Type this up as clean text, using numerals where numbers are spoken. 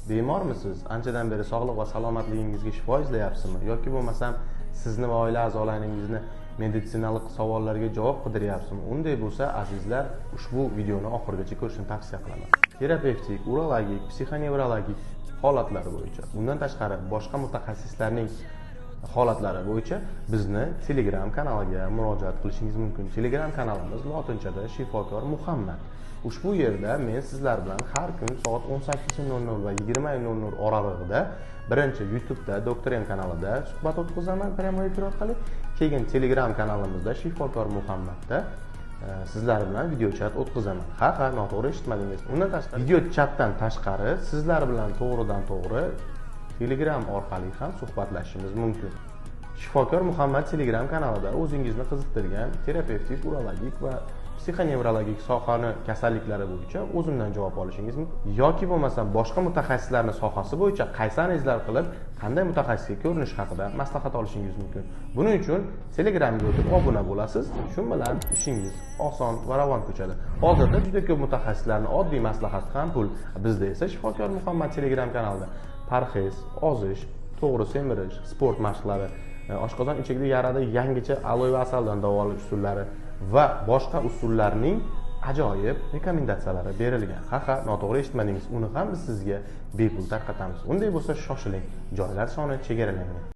bemormisiz? Anchadan beri sog'liq va salomatligingizga shifo izlayapsizmi? Yoki bo'lmasam sizni va oila a'zolaringizni meditsinalik savollarga javob qidiryapsizmi? Unday bo'lsa, azizlar, ushbu videoni oxirigacha ko'rishni tavsiya qilaman. Terapevtik, urologik, psixonevrologik holatlar bo'yicha, bundan tashqari boshqa mutaxassislarning holatlari bo'yicha bizni Telegram kanaliga murojaat qilishingiz mumkin. Telegram kanalimiz lotinchada Shifokor Muhammad. Ushbu yerda men sizlar bilan har kun soat 18:00 va 20:00 oralig'ida birinchi YouTube'da Doktor M kanalida suhbat o'tkazaman prямой efir orqali, keyin Telegram kanalimizda Shifokor Muhammadda sizlar bilan video chat o'tkazaman. Ha, noto'g'ri eshitmadingiz. Undan tashqari video chatdan tashqari sizlar bilan to'g'ridan-to'g'ri Telegram orqali ham suhbatlashishimiz mumkin. Shifokor Muhammad Telegram kanalida o'zingizni qiziqtirgan terapevtik, urologik va psixonevrologik sohani kasalliklari bo'yicha o'zimdan javob olishingiz mumkin. Yoki bo'lmasam boshqa mutaxassislarning sohasi bo'yicha qaysi analizlar qilib, qanday mutaxassisga ko'rinish haqida maslahat olishingiz mumkin. Buning uchun Telegramga o'tib obuna bo'lasiz. Shu bilan ishingiz oson va ravon ko'chadi. Hozirda juda ko'p mutaxassislarning oddiy maslahati ham pul. Bizda esa Shifokor Muhammad Telegram kanalida parhez, ozish, to'g'ri semirish, sport mashqlari, oshqozon ichida yarada yangicha aloe va asaldan davolash usullari va boshqa usullarning ajoyib rekomendatsiyalari berilgan. Ha, noto'g'ri eshitmadingiz. Uni ham biz sizga bepul tarqatamiz. Unday bo'lsa, shoshiling. Joylar soni chegaralangan.